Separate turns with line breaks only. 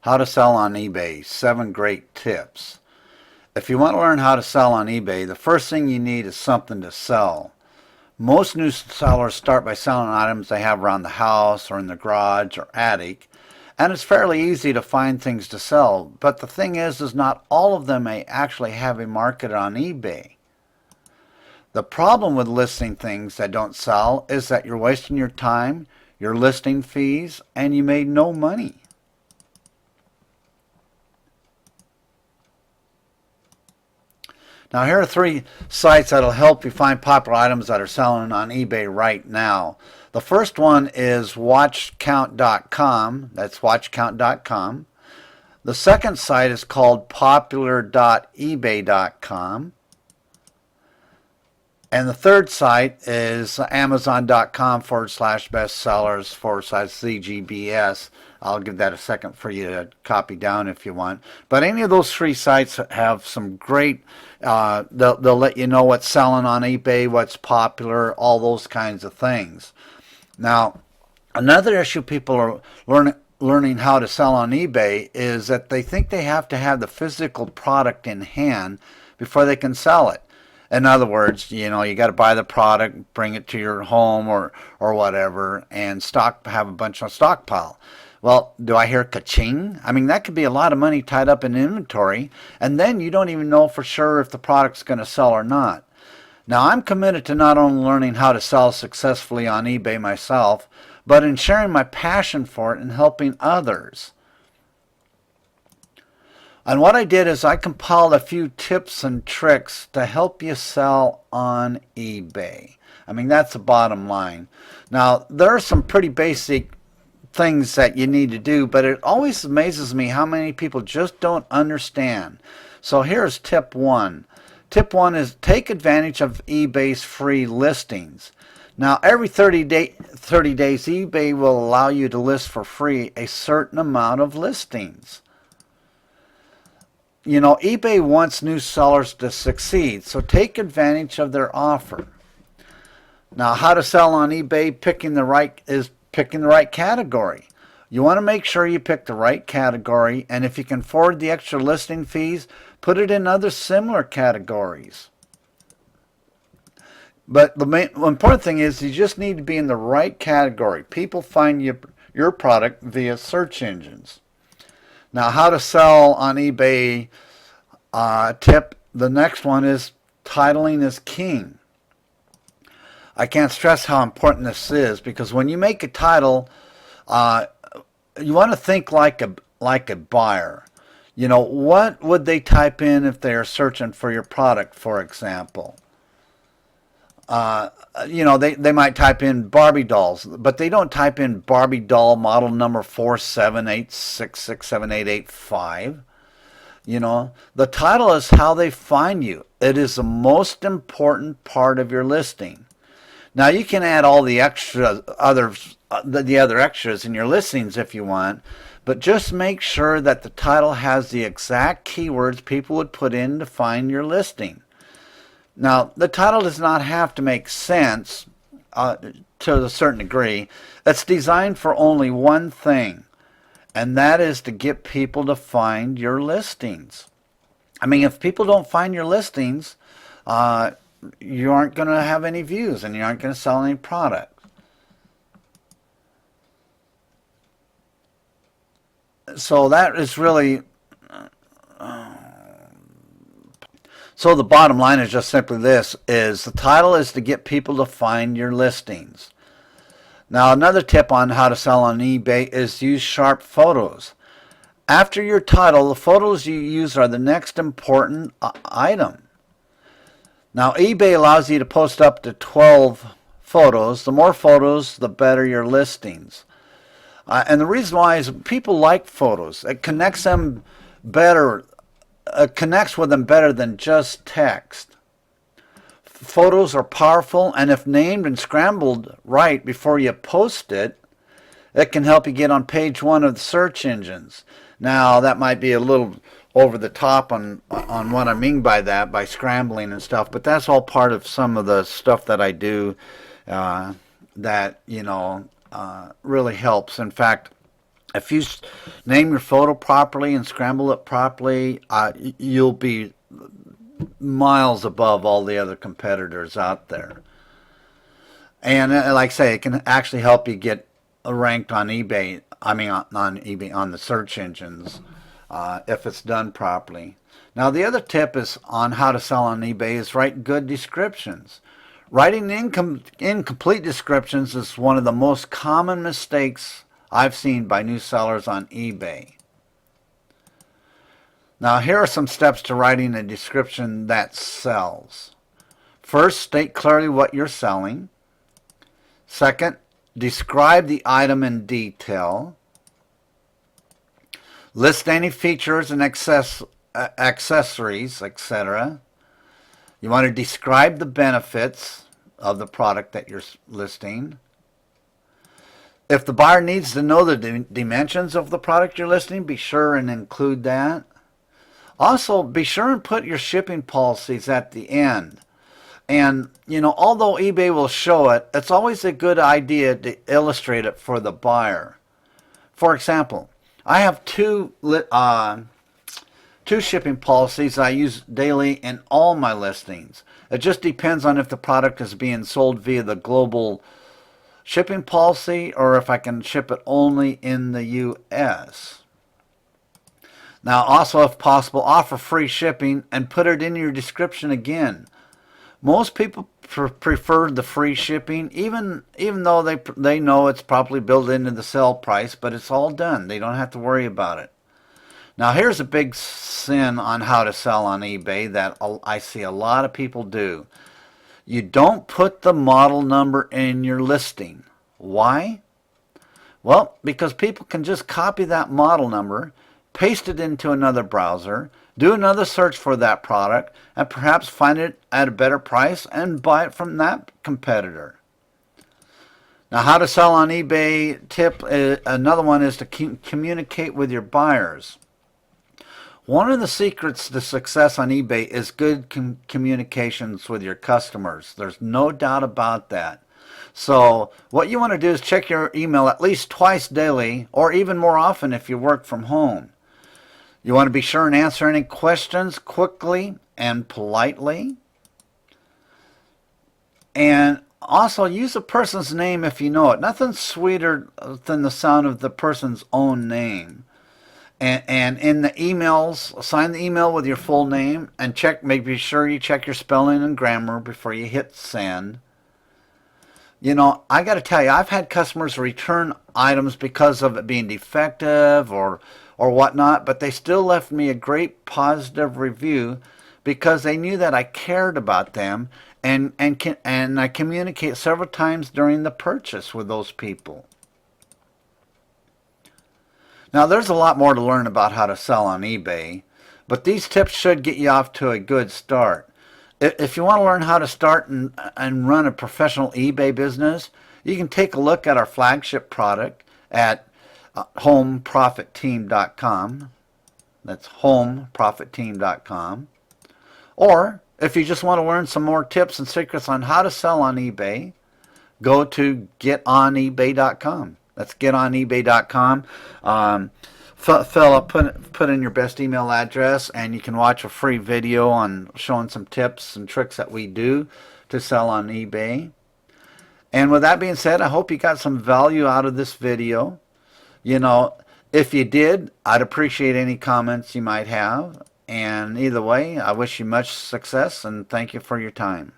How to sell on eBay, 7 great tips. If you want to learn how to sell on eBay, the first thing you need is something to sell. Most new sellers start by selling items they have around the house or in the garage or attic, and it's fairly easy to find things to sell. But the thing is not all of them may actually have a market on eBay. The problem with listing things that don't sell is that you're wasting your time, your listing fees, and you made no money. Now here are 3 sites that'll help you find popular items that are selling on eBay right now. The first one is watchcount.com. That's watchcount.com. The second site is called popular.ebay.com. And the third site is amazon.com/bestsellers/ZGBS. I'll give that a second for you to copy down if you want. But any of those 3 sites have some great, they'll let you know what's selling on eBay, what's popular, all those kinds of things. Now, another issue people are learning how to sell on eBay is that they think they have to have the physical product in hand before they can sell it. In other words, you got to buy the product, bring it to your home or whatever, and have a bunch of stockpile. Well, do I hear ka-ching? I mean, that could be a lot of money tied up in inventory, and then you don't even know for sure if the product's going to sell or not. Now, I'm committed to not only learning how to sell successfully on eBay myself, but in sharing my passion for it and helping others. And what I did is I compiled a few tips and tricks to help you sell on eBay. I mean, that's the bottom line. Now, there are some pretty basic things that you need to do, but it always amazes me how many people just don't understand. So here's tip 1. Tip 1 is take advantage of eBay's free listings. Now, every 30 days, eBay will allow you to list for free a certain amount of listings. eBay wants new sellers to succeed, so take advantage of their offer. Now, how to sell on eBay, picking the right category. You want to make sure you pick the right category, and if you can afford the extra listing fees, put it in other similar categories. But the important thing is you just need to be in the right category. People find your product via search engines. Now, how to sell on eBay tip. The next one is titling is king. I can't stress how important this is, because when you make a title, you want to think like a buyer. What would they type in if they are searching for your product, for example? They might type in Barbie dolls, but they don't type in Barbie doll model number 478667885. The title is how they find you. It is the most important part of your listing. Now, you can add all the other extras in your listings if you want, but just make sure that the title has the exact keywords people would put in to find your listing. Now, the title does not have to make sense to a certain degree. It's designed for only one thing, and that is to get people to find your listings. I mean, if people don't find your listings, you aren't going to have any views and you aren't going to sell any product. So that is really... So the bottom line is just simply this, is the title is to get people to find your listings. Now, another tip on how to sell on eBay is use sharp photos. After your title, the photos you use are the next important item. Now, eBay allows you to post up to 12 photos. The more photos, the better your listings. And the reason why is people like photos. It connects them better. Connects with them better than just text. Photos are powerful, and if named and scrambled right before you post it, it can help you get on page 1 of the search engines. Now, that might be a little over the top on what I mean by that, by scrambling and stuff, but that's all part of some of the stuff that I do that, really helps. In fact, If you name your photo properly and scramble it properly, you'll be miles above all the other competitors out there. And like I say, it can actually help you get ranked on eBay. I mean, on eBay, on the search engines, if it's done properly. Now, the other tip is on how to sell on eBay is write good descriptions. Writing incomplete descriptions is one of the most common mistakes I've seen by new sellers on eBay. Now, here are some steps to writing a description that sells. First, state clearly what you're selling. Second, describe the item in detail. List any features and accessories, etc. You want to describe the benefits of the product that you're listing. If the buyer needs to know the dimensions of the product you're listing, be sure and include that. Also, be sure and put your shipping policies at the end. And, although eBay will show it, it's always a good idea to illustrate it for the buyer. For example, I have two shipping policies I use daily in all my listings. It just depends on if the product is being sold via the global shipping policy or if I can ship it only in the U.S. Now, also, if possible, offer free shipping and put it in your description again. Most people prefer the free shipping, even though they know it's probably built into the sale price, but it's all done. They don't have to worry about it. Now, here's a big sin on how to sell on eBay that I see a lot of people do. You don't put the model number in your listing. Why? Well, because people can just copy that model number, paste it into another browser, do another search for that product, and perhaps find it at a better price and buy it from that competitor. Now, how to sell on eBay tip, another one is to communicate with your buyers. One of the secrets to success on eBay is good communications with your customers. There's no doubt about that. So what you want to do is check your email at least twice daily, or even more often if you work from home. You want to be sure and answer any questions quickly and politely. And also use a person's name if you know it. Nothing's sweeter than the sound of the person's own name. And in the emails, sign the email with your full name and be sure you check your spelling and grammar before you hit send. I got to tell you, I've had customers return items because of it being defective or whatnot, but they still left me a great positive review because they knew that I cared about them, and I communicate several times during the purchase with those people. Now, there's a lot more to learn about how to sell on eBay, but these tips should get you off to a good start. If you want to learn how to start and run a professional eBay business, you can take a look at our flagship product at homeprofitteam.com. That's homeprofitteam.com. Or if you just want to learn some more tips and secrets on how to sell on eBay, go to getonebay.com. That's getonebay.com. Fella, put in your best email address, and you can watch a free video on showing some tips and tricks that we do to sell on eBay. And with that being said, I hope you got some value out of this video. If you did, I'd appreciate any comments you might have. And either way, I wish you much success and thank you for your time.